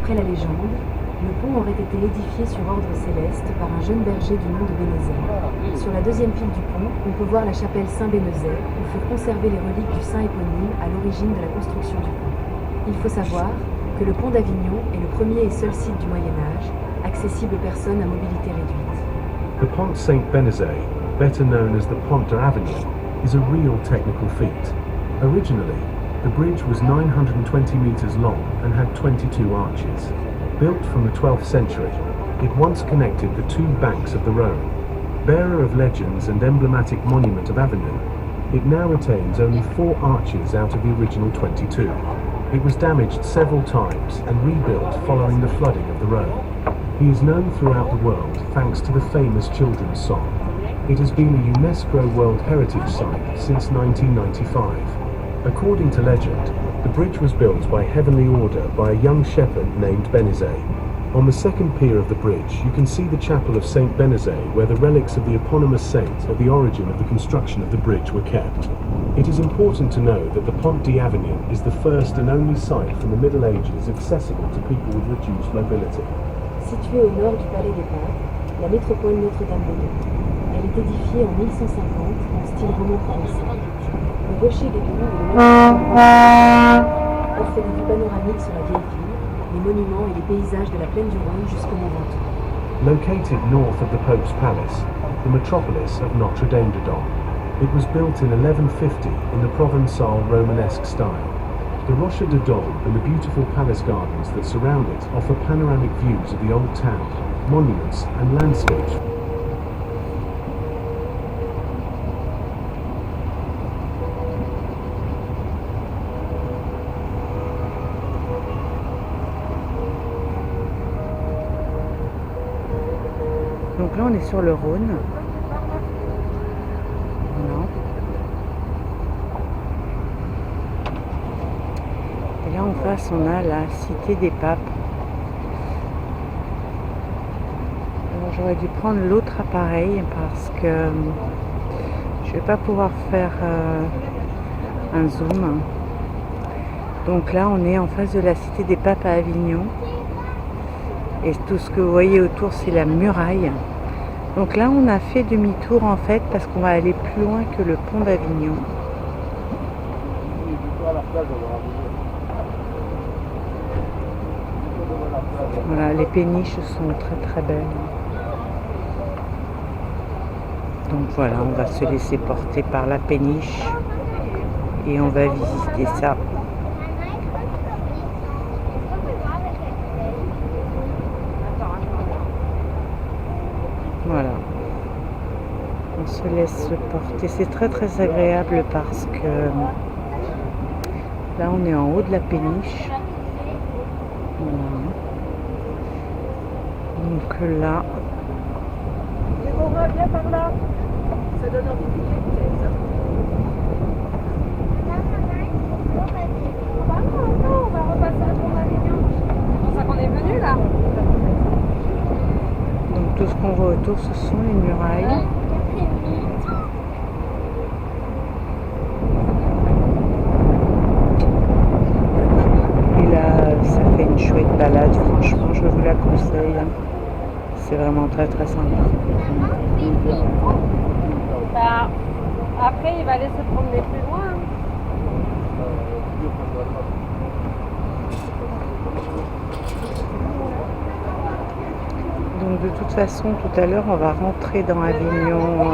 D'après la légende, le pont aurait été édifié sur ordre céleste par un jeune berger du nom de Bénézet. Sur la deuxième pile du pont, on peut voir la chapelle Saint-Bénézet, où furent conservées les reliques du saint éponyme à l'origine de la construction du pont. Il faut savoir que le pont d'Avignon est le premier et seul site du Moyen-Âge, accessible aux personnes à mobilité réduite. The Pont Saint-Bénézet, better known as the Pont d'Avignon, is a real technical feat. Originally, the bridge was 920 meters long and had 22 arches. Built from the 12th century, it once connected the two banks of the Rhone. Bearer of legends and emblematic monument of Avignon, it now retains only 4 arches out of the original 22. It was damaged several times and rebuilt following the flooding of the Rhone. He is known throughout the world thanks to the famous children's song. It has been a UNESCO World Heritage Site since 1995. According to legend, the bridge was built by heavenly order by a young shepherd named Bénézet. On the second pier of the bridge, you can see the chapel of Saint Bénézet, where the relics of the eponymous saint at the origin of the construction of the bridge were kept. It is important to know that the Pont d'Avignon is the first and only site from the Middle Ages accessible to people with reduced mobility. Située au nord du Palais des Papes, la métropole Notre-Dame-de-Lyon. Elle est édifiée en 1150 en style roman provençal. Le rocher des Loups et le offre des vues panoramiques sur la vieille ville, les monuments et les paysages de la plaine du Rhône jusqu'au Mont Ventoux. Located north of the Pope's Palace, the metropolis of Notre-Dame-de-Dom, it was built in 1150 in the Provençal Romanesque style. The Rocher de Dome and the beautiful palace gardens that surround it offer panoramic views of the old town, monuments and landscapes. Donc là on est sur le Rhône. Voilà. Et là en face on a la Cité des Papes. Alors j'aurais dû prendre l'autre appareil parce que je vais pas pouvoir faire un zoom. Donc là on est en face de la Cité des Papes à Avignon. Et tout ce que vous voyez autour, c'est la muraille. Donc là, on a fait demi-tour en fait, parce qu'on va aller plus loin que le pont d'Avignon. Voilà, les péniches sont très très belles. Donc voilà, on va se laisser porter par la péniche et on va visiter ça. Voilà, on se laisse porter, c'est très très agréable parce que là on est en haut de la péniche. Voilà. Donc là, on va bien par là, ça donne envie de visiter ça. Non, on va repasser à Pont d'Avignon. C'est pour ça qu'on est venu là. donc tout ce qu'on voit autour, ce sont les murailles. Et là, ça fait une chouette balade, franchement, je vous la conseille. C'est vraiment très très sympa. Bah, après, il va aller se promener plus loin. Donc de toute façon, tout à l'heure, on va rentrer dans Avignon,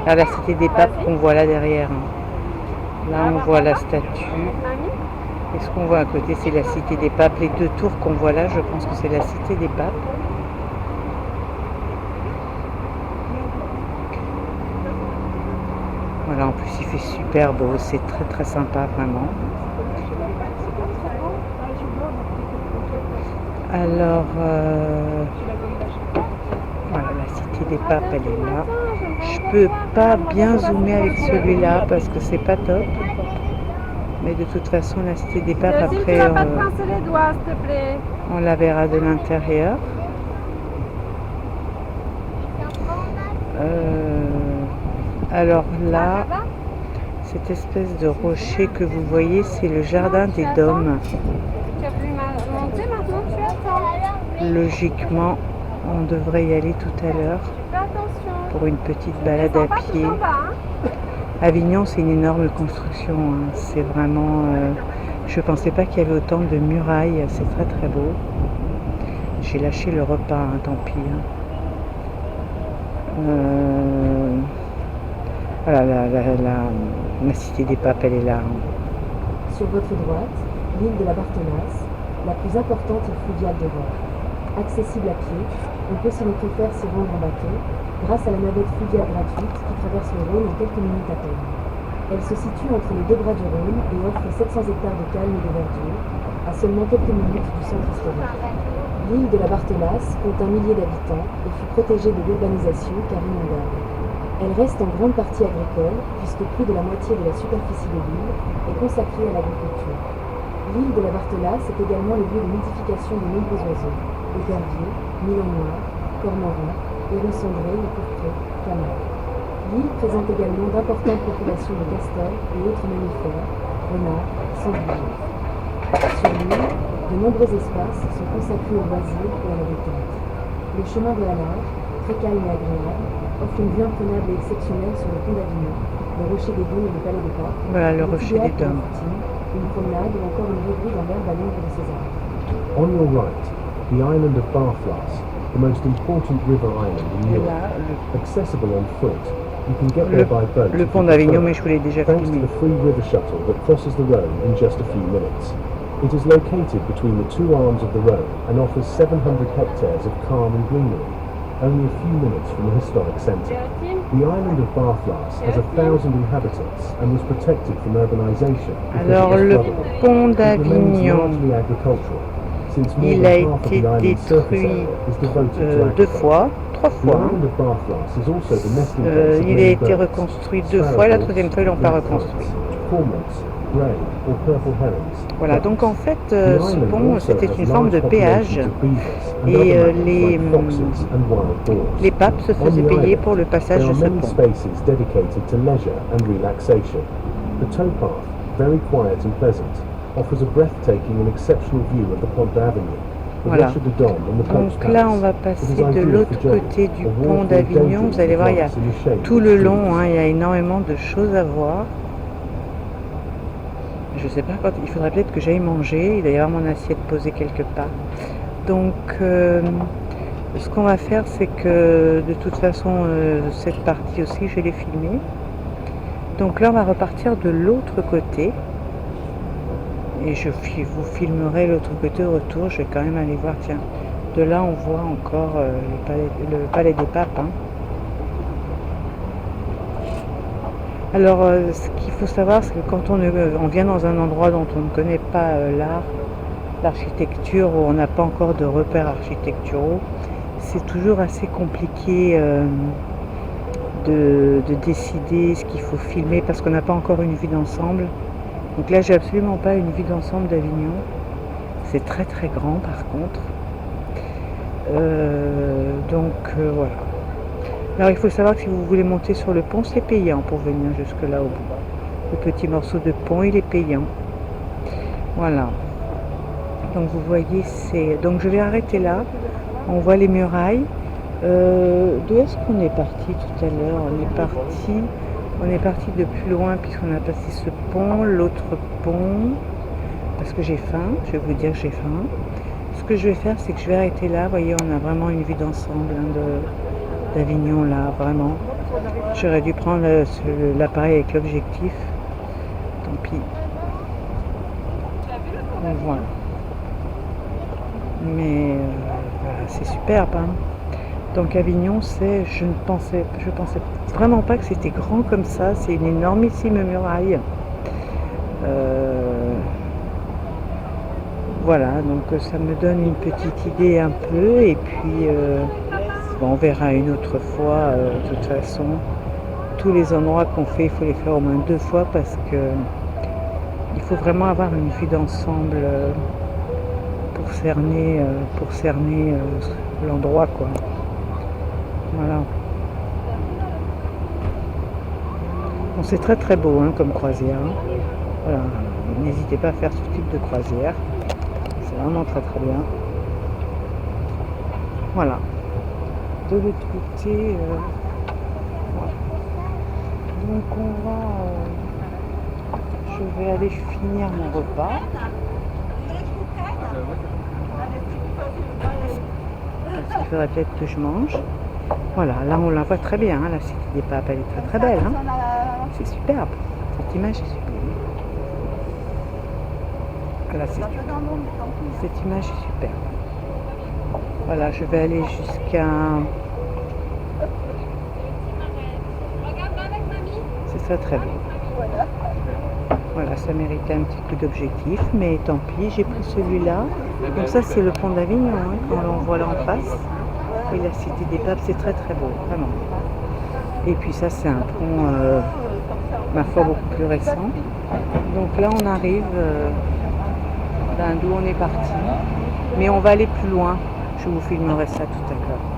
à la Cité des Papes qu'on voit là derrière. Là, on voit la statue. Et ce qu'on voit à côté, c'est la Cité des Papes. Les deux tours qu'on voit là, je pense que c'est la Cité des Papes. Voilà, en plus, il fait super beau. C'est très très sympa, vraiment. Alors, voilà, la Cité des Papes, elle est là. Je peux pas bien zoomer avec celui-là parce que c'est pas top. Mais de toute façon, la Cité des Papes, après, on la verra de l'intérieur. Alors là, cette espèce de rocher que vous voyez, c'est le jardin des Dômes. Tu as pu monter maintenant? logiquement, on devrait y aller tout à l'heure pour une petite balade à pied. Avignon, c'est une énorme construction, hein. C'est vraiment... je pensais pas qu'il y avait autant de murailles, c'est très très beau. J'ai lâché le repas, hein, tant pis. Hein. Voilà, la cité des papes, elle est là. Hein. Sur votre droite, l'île de la Barthelasse, la plus importante île fluviale d'Europe. Accessible à pied, on peut si l'on préfère s'y rendre en bateau, grâce à la navette fluviale gratuite qui traverse le Rhône en quelques minutes à peine. Elle se situe entre les deux bras du Rhône et offre 700 hectares de calme et de verdure, à seulement quelques minutes du centre historique. L'île de la Barthelasse compte 1 millier d'habitants et fut protégée de l'urbanisation car inondable. Elle reste en grande partie agricole, puisque plus de la moitié de la superficie de l'île est consacrée à l'agriculture. L'île de la Barthelasse est également le lieu de nidification de nombreux oiseaux, éperviers, milan noir, cormorans, hérons cendrés et pourprés, canards. L'île présente également d'importantes populations de castors et autres mammifères, renards, sangliers. Sur l'île, de nombreux espaces sont consacrés aux loisirs et à la détente. Le chemin de la nage, très calme et agréable, offre une vue imprenable et exceptionnelle sur le pont d'Avignon, le rocher des Dômes et le palais des Papes. Voilà, le rocher des Dômes. Une promenade ou encore une rêverie dans l'herbe à l'ombre de ces arbres. On your right, the island of Barflas, the most important river island in Et Europe. là, Accessible on foot, you can get there by boat. le if pont you d'Avignon, prefer, mais je vous l'ai déjà thanks to filmé. the free river shuttle that crosses the Rhône in just a few minutes. It is located between the two arms of the Rhône and offers 700 hectares of calm and greenery, only a few minutes from the historic centre. The island of Barflas has 1,000 inhabitants and was protected from urbanisation. Alors, le pont d'Avignon, il a été détruit trois fois. Il a été reconstruit 2 fois, la 3e fois, ils l'ont pas reconstruit. Voilà, donc en fait, ce pont, c'était une forme de péage et les papes se faisaient payer pour le passage de ce pont. Voilà. Donc là, on va passer de l'autre côté du pont d'Avignon. Vous allez voir, il y a tout le long, hein, il y a énormément de choses à voir. Je sais pas quand, il faudrait peut-être que j'aille manger. Il doit y avoir mon assiette posée quelque part. Donc, ce qu'on va faire, c'est que de toute façon, cette partie aussi, je vais les filmer. Donc là, on va repartir de l'autre côté. Et je vous filmerai l'autre côté au retour. Je vais quand même aller voir, tiens, de là on voit encore le palais des papes. Hein. Alors, ce qu'il faut savoir, c'est que quand on vient dans un endroit dont on ne connaît pas l'architecture, où on n'a pas encore de repères architecturaux, c'est toujours assez compliqué de décider ce qu'il faut filmer parce qu'on n'a pas encore une vue d'ensemble. Donc là, j'ai absolument pas une vue d'ensemble d'Avignon. C'est très très grand par contre. Voilà. Alors il faut savoir que si vous voulez monter sur le pont, c'est payant pour venir jusque là au bout. Le petit morceau de pont, il est payant. Voilà. Donc vous voyez, donc je vais arrêter là. On voit les murailles. D'où est-ce qu'on est parti tout à l'heure? On est parti de plus loin puisqu'on a passé ce pont, l'autre pont, parce que j'ai faim, je vais vous dire que j'ai faim. Ce que je vais faire, c'est que je vais arrêter là. Vous voyez, on a vraiment une vue d'ensemble d'Avignon là, vraiment. J'aurais dû prendre l'appareil avec l'objectif. Tant pis. Donc, voilà. Mais voilà, c'est superbe. Hein. Donc Avignon, je pensais vraiment pas que c'était grand comme ça. C'est une énormissime muraille. Voilà, donc ça me donne une petite idée un peu. Et puis, on verra une autre fois. De toute façon, tous les endroits qu'on fait, il faut les faire au moins 2 fois parce que il faut vraiment avoir une vue d'ensemble pour cerner l'endroit, quoi. Voilà. Bon, c'est très très beau hein, comme croisière. Hein. Voilà. N'hésitez pas à faire ce type de croisière. C'est vraiment très très bien. Voilà. De l'autre côté, voilà. Donc on va, je vais aller finir mon repas. Parce qu'il faudrait peut-être que je mange. Voilà, là on la voit très bien, hein, la cité des papes, elle est très très belle. Hein. C'est superbe, cette image est superbe. Voilà, cette image est superbe. Voilà, je vais aller jusqu'à... C'est ça, très bien. Voilà, ça méritait un petit coup d'objectif, mais tant pis, j'ai pris celui-là. Donc ça, c'est le pont d'Avignon, hein, quand on voit là en face. Et la cité des papes, c'est très très beau, vraiment. Et puis ça, c'est un pont, ma foi, beaucoup plus récent. Donc là, on arrive d'où on est parti. Mais on va aller plus loin. Je vous filmerai ça tout à l'heure.